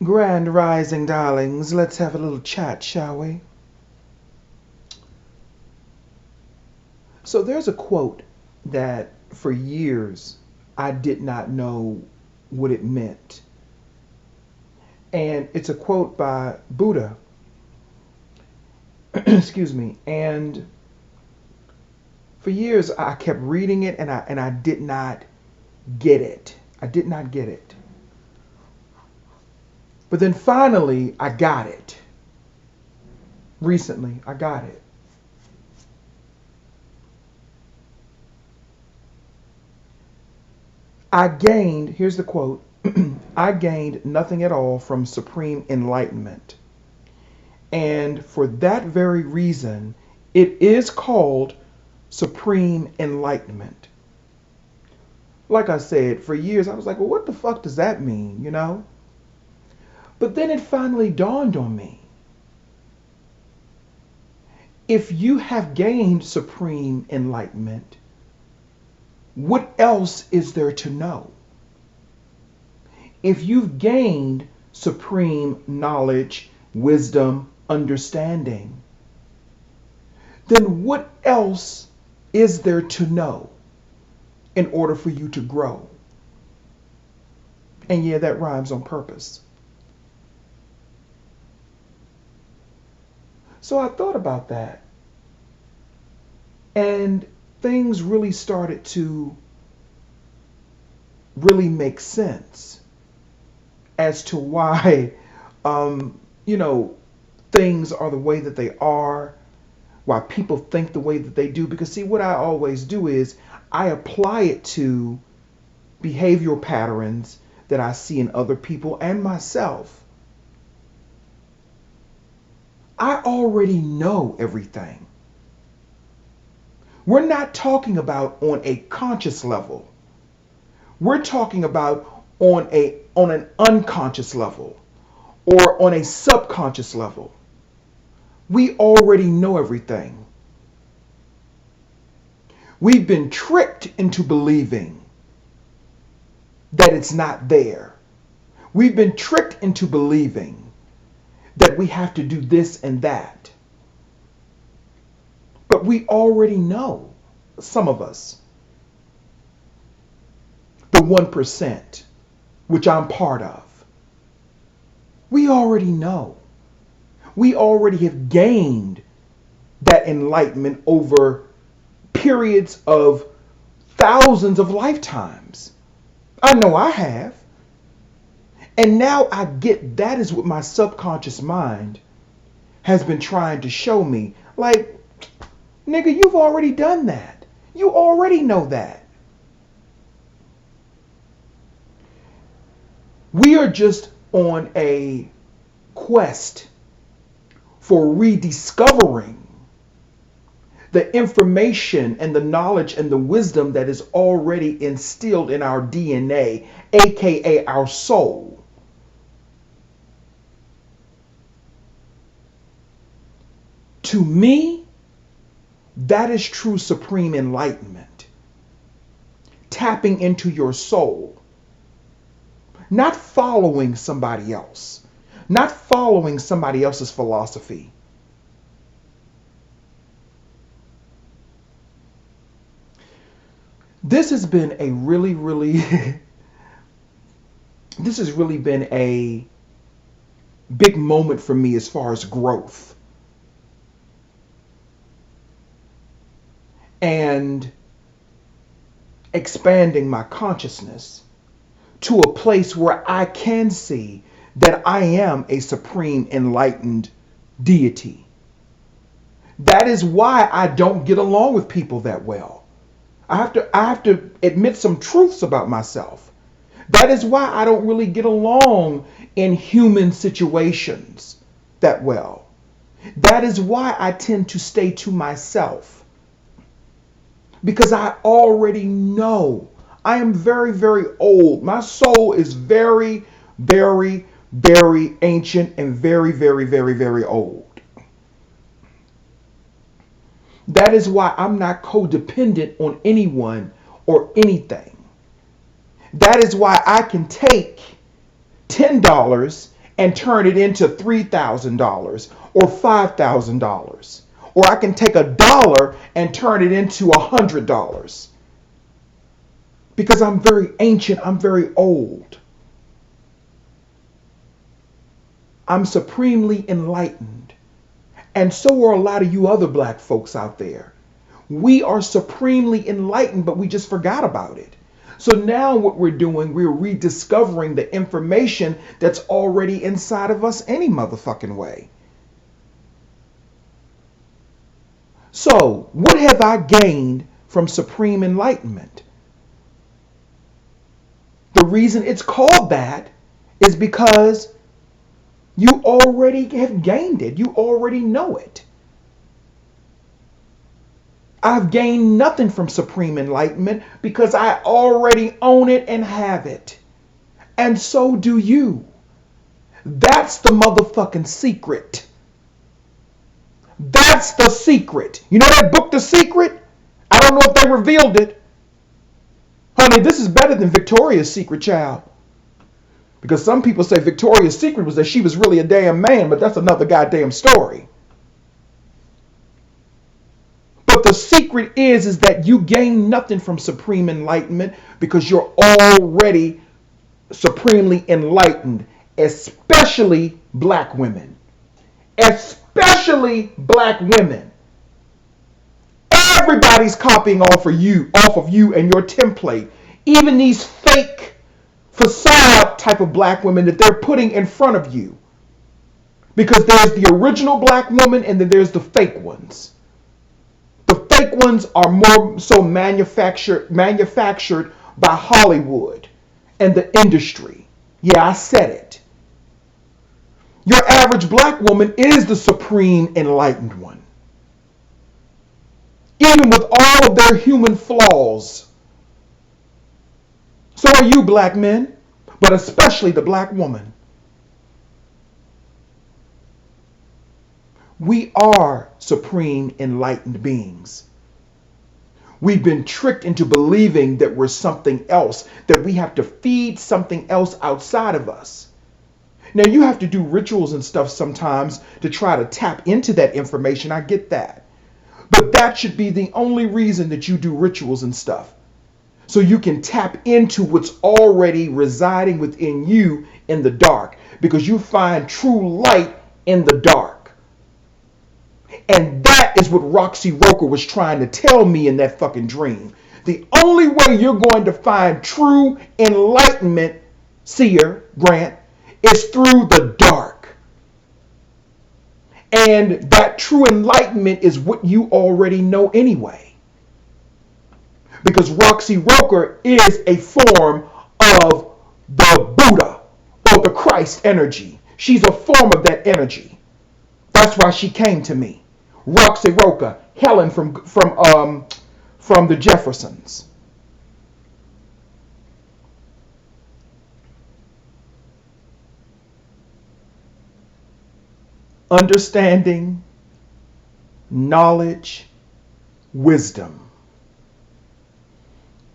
Grand rising, darlings. Let's have a little chat, shall we? So there's a quote that for years I did not know what it meant. And it's a quote by Buddha. Excuse me. And for years I kept reading it and I did not get it. I did not get it. But then finally I got it. Recently I got it. Here's the quote, I gained nothing at all from supreme enlightenment. And for that very reason, it is called supreme enlightenment. Like I said, for years I was like, well, what the fuck does that mean, But then it finally dawned on me. If you have gained supreme enlightenment, what else is there to know? If you've gained supreme knowledge, wisdom, understanding, then what else is there to know in order for you to grow? And yeah, that rhymes on purpose. So I thought about that, and things really started to really make sense as to why, things are the way that they are, why people think the way that they do. Because see, what I always do is I apply it to behavioral patterns that I see in other people and myself. I already know everything. We're not talking about on a conscious level. We're talking about on an unconscious level or on a subconscious level. We already know everything. We've been tricked into believing that it's not there. We've been tricked into believing that we have to do this and that. But we already know, some of us, the 1%, which I'm part of. We already know. We already have gained that enlightenment over periods of thousands of lifetimes. I know I have. And now I get that is what my subconscious mind has been trying to show me. Like, nigga, you've already done that. You already know that. We are just on a quest for rediscovering the information and the knowledge and the wisdom that is already instilled in our DNA, aka our soul. To me, that is true supreme enlightenment. Tapping into your soul. Not following somebody else. Not following somebody else's philosophy. This has been a this has really been a big moment for me as far as growth. And expanding my consciousness to a place where I can see that I am a supreme enlightened deity. That is why I don't get along with people that well. I have to admit some truths about myself. That is why I don't really get along in human situations that well. That is why I tend to stay to myself. Because I already know. I am very, very old. My soul is very, very, very ancient and very, very, very, very old. That is why I'm not codependent on anyone or anything. That is why I can take $10 and turn it into $3,000 or $5,000. Or I can take $1 and turn it into $100. Because I'm very ancient, I'm very old. I'm supremely enlightened. And so are a lot of you other black folks out there. We are supremely enlightened, but we just forgot about it. So now what we're doing, we're rediscovering the information that's already inside of us any motherfucking way. So what have I gained from supreme enlightenment? The reason it's called that is because you already have gained it. You already know it. I've gained nothing from supreme enlightenment because I already own it and have it. And so do you. That's the motherfucking secret. That's the secret. You know that book, The Secret? I don't know if they revealed it. Honey, this is better than Victoria's Secret, child. Because some people say Victoria's Secret was that she was really a damn man, but that's another goddamn story. But the secret is that you gain nothing from supreme enlightenment because you're already supremely enlightened, especially black women. Especially black women. Everybody's copying off of you and your template. Even these fake facade type of black women that they're putting in front of you. Because there's the original black woman and then there's the fake ones. The fake ones are more so manufactured by Hollywood and the industry. Yeah, I said it. Your average black woman is the supreme enlightened one. Even with all of their human flaws. So are you, black men, but especially the black woman. We are supreme enlightened beings. We've been tricked into believing that we're something else, that we have to feed something else outside of us. Now, you have to do rituals and stuff sometimes to try to tap into that information. I get that. But that should be the only reason that you do rituals and stuff. So you can tap into what's already residing within you in the dark. Because you find true light in the dark. And that is what Roxy Roker was trying to tell me in that fucking dream. The only way you're going to find true enlightenment, Seer Grant, is through the dark. And that true enlightenment is what you already know anyway. Because Roxy Roker is a form of the Buddha or the Christ energy. She's a form of that energy. That's why she came to me. Roxy Roker, Helen from the Jeffersons. Understanding, knowledge, wisdom.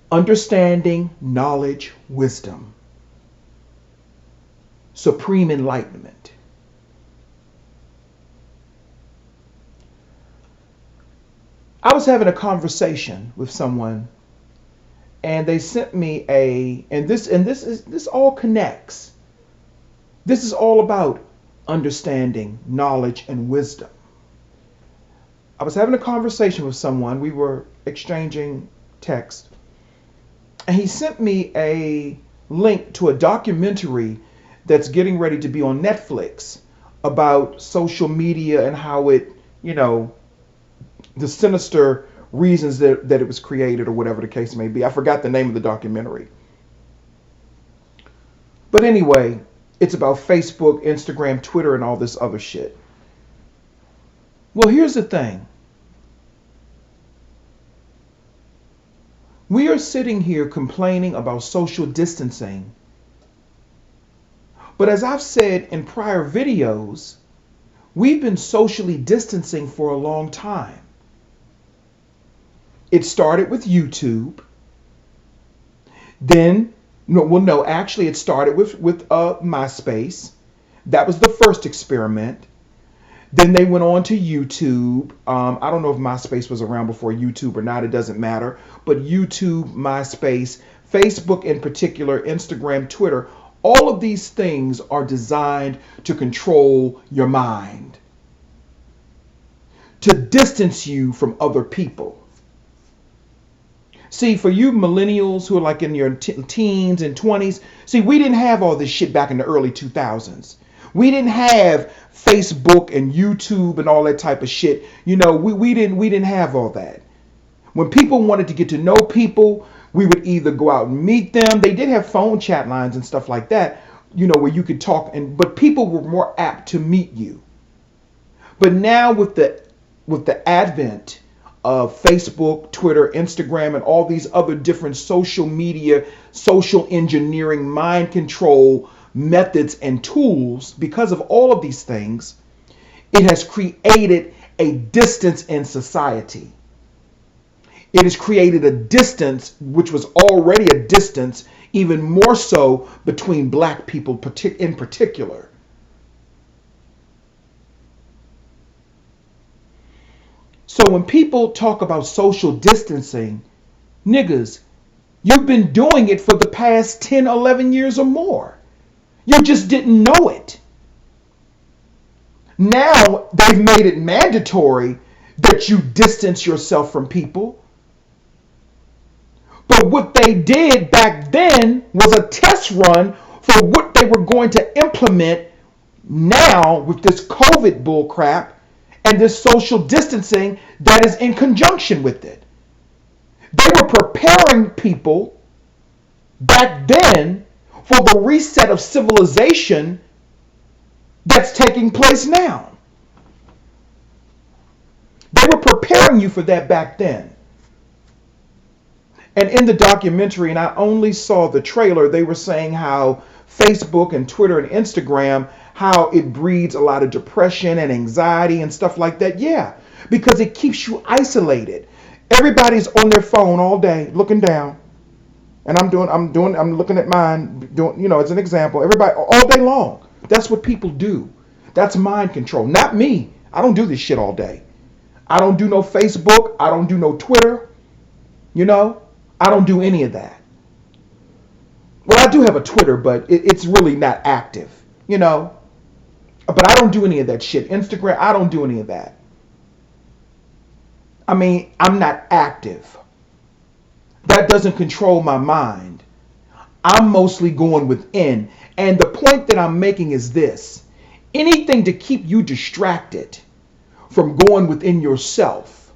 Understanding, knowledge, wisdom. Supreme enlightenment. I was having a conversation with someone and they sent me this all connects. This is all about understanding, knowledge, and wisdom. I was having a conversation with someone. We were exchanging text. And he sent me a link to a documentary that's getting ready to be on Netflix about social media and how it, the sinister reasons that it was created or whatever the case may be. I forgot the name of the documentary. But anyway, it's about Facebook, Instagram, Twitter, and all this other shit. Well, here's the thing. We are sitting here complaining about social distancing. But as I've said in prior videos, we've been socially distancing for a long time. It started with YouTube. Then, actually it started with MySpace. That was the first experiment. Then they went on to YouTube. I don't know if MySpace was around before YouTube or not. It doesn't matter. But YouTube, MySpace, Facebook in particular, Instagram, Twitter, all of these things are designed to control your mind, to distance you from other people. See, for you millennials who are like in your teens and 20s, see, we didn't have all this shit back in the early 2000s. We didn't have Facebook and YouTube and all that type of shit. You know, we didn't have all that. When people wanted to get to know people, we would either go out and meet them. They did have phone chat lines and stuff like that, you know, where you could talk, but people were more apt to meet you. But now with the advent of Facebook, Twitter, Instagram, and all these other different social media, social engineering, mind control methods and tools, because of all of these things, it has created a distance in society. It has created a distance, which was already a distance, even more so between black people in particular. So when people talk about social distancing, niggas, you've been doing it for the past 10, 11 years or more. You just didn't know it. Now they've made it mandatory that you distance yourself from people. But what they did back then was a test run for what they were going to implement now with this COVID bullcrap and this social distancing that is in conjunction with it. They were preparing people back then for the reset of civilization that's taking place now. They were preparing you for that back then. And in the documentary, and I only saw the trailer, they were saying how Facebook and Twitter and Instagram, how it breeds a lot of depression and anxiety and stuff like that. Yeah, because it keeps you isolated. Everybody's on their phone all day looking down. And I'm looking at mine, doing, you know, as an example, everybody all day long. That's what people do. That's mind control. Not me. I don't do this shit all day. I don't do no Facebook. I don't do no Twitter. You know, I don't do any of that. Well, I do have a Twitter, but it's really not active, you know. But I don't do any of that shit. Instagram, I don't do any of that. I mean, I'm not active. That doesn't control my mind. I'm mostly going within. And the point that I'm making is this. Anything to keep you distracted from going within yourself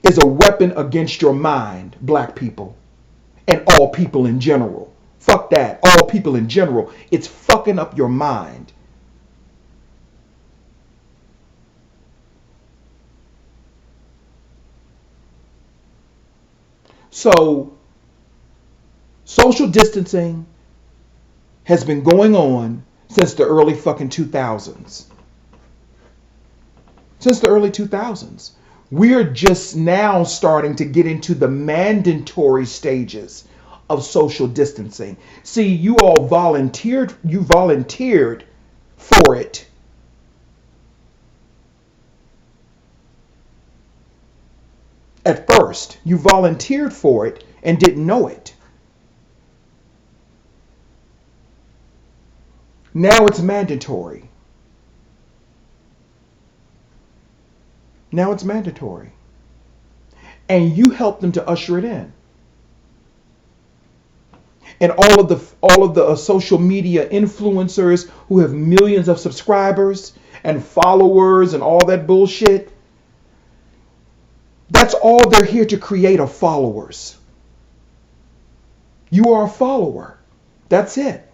is a weapon against your mind, black people, and all people in general. Fuck that. All people in general. It's fucking up your mind. So, social distancing has been going on since the early fucking 2000s. Since the early 2000s. We're just now starting to get into the mandatory stages of social distancing. See, you volunteered for it. At first, you volunteered for it and didn't know it. Now it's mandatory. Now it's mandatory. And you help them to usher it in. And all of the social media influencers who have millions of subscribers and followers and all that bullshit, that's all they're here to create are followers. You are a follower. That's it.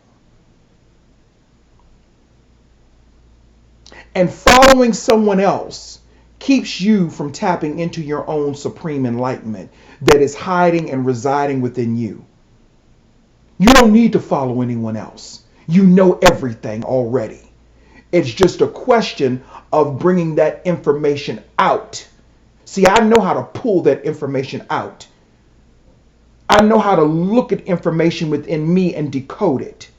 And following someone else keeps you from tapping into your own supreme enlightenment that is hiding and residing within you. You don't need to follow anyone else. You know everything already. It's just a question of bringing that information out. See, I know how to pull that information out. I know how to look at information within me and decode it.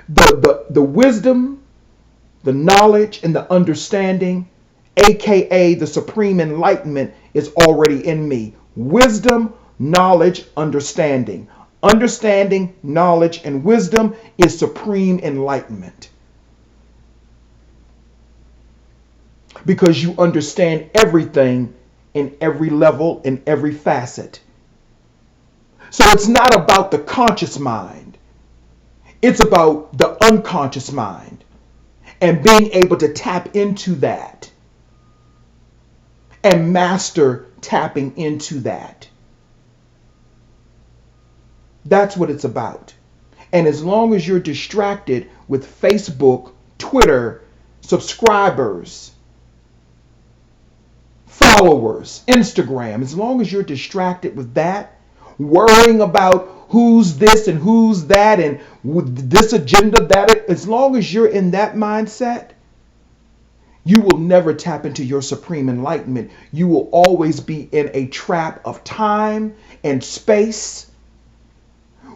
The wisdom, the knowledge, and the understanding, aka the supreme enlightenment, is already in me. Wisdom, knowledge, understanding. Understanding, knowledge, and wisdom is supreme enlightenment. Because you understand everything in every level, in every facet. So it's not about the conscious mind. It's about the unconscious mind and being able to tap into that and master tapping into that. That's what it's about. And as long as you're distracted with Facebook, Twitter, subscribers, followers, Instagram, as long as you're distracted with that, worrying about who's this and who's that and with this agenda, that, as long as you're in that mindset, you will never tap into your supreme enlightenment. You will always be in a trap of time and space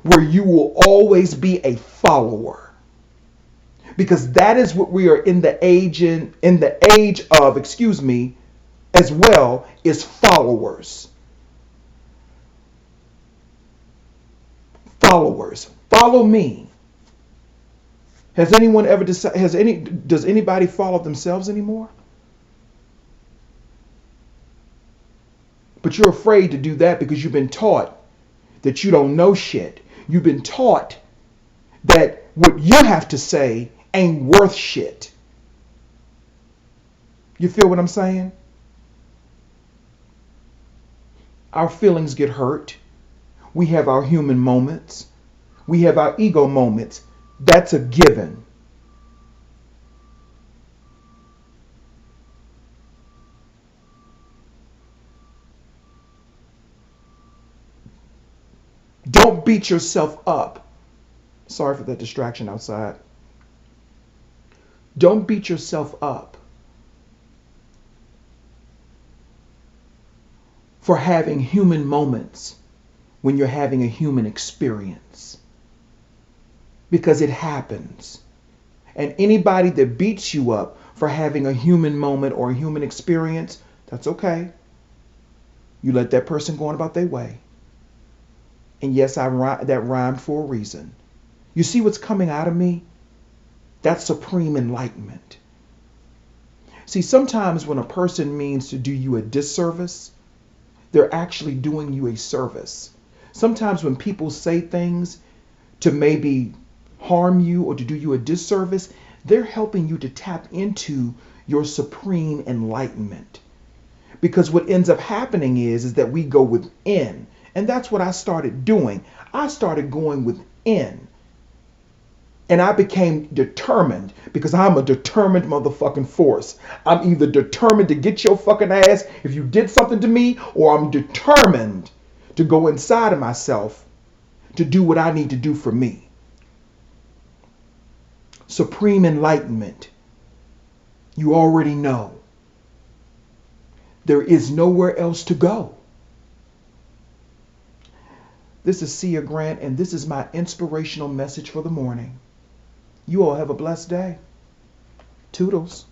where you will always be a follower. Because that is what we are in the age of, as well, is followers. Followers. Follow me. Has anyone ever decided, does anybody follow themselves anymore? But you're afraid to do that because you've been taught that you don't know shit. You've been taught that what you have to say ain't worth shit. You feel what I'm saying? Our feelings get hurt. We have our human moments. We have our ego moments. That's a given. Don't beat yourself up. Sorry for that distraction outside. Don't beat yourself up for having human moments when you're having a human experience. Because it happens. And anybody that beats you up for having a human moment or a human experience, that's okay. You let that person go on about their way. And yes, that rhymed for a reason. You see what's coming out of me? That's supreme enlightenment. See, sometimes when a person means to do you a disservice, they're actually doing you a service. Sometimes when people say things to maybe harm you or to do you a disservice, they're helping you to tap into your supreme enlightenment. Because what ends up happening is that we go within. And that's what I started doing. I started going within. And I became determined because I'm a determined motherfucking force. I'm either determined to get your fucking ass if you did something to me, or I'm determined to go inside of myself to do what I need to do for me. Supreme enlightenment. You already know. There is nowhere else to go. This is Sia Grant, and this is my inspirational message for the morning. You all have a blessed day. Toodles.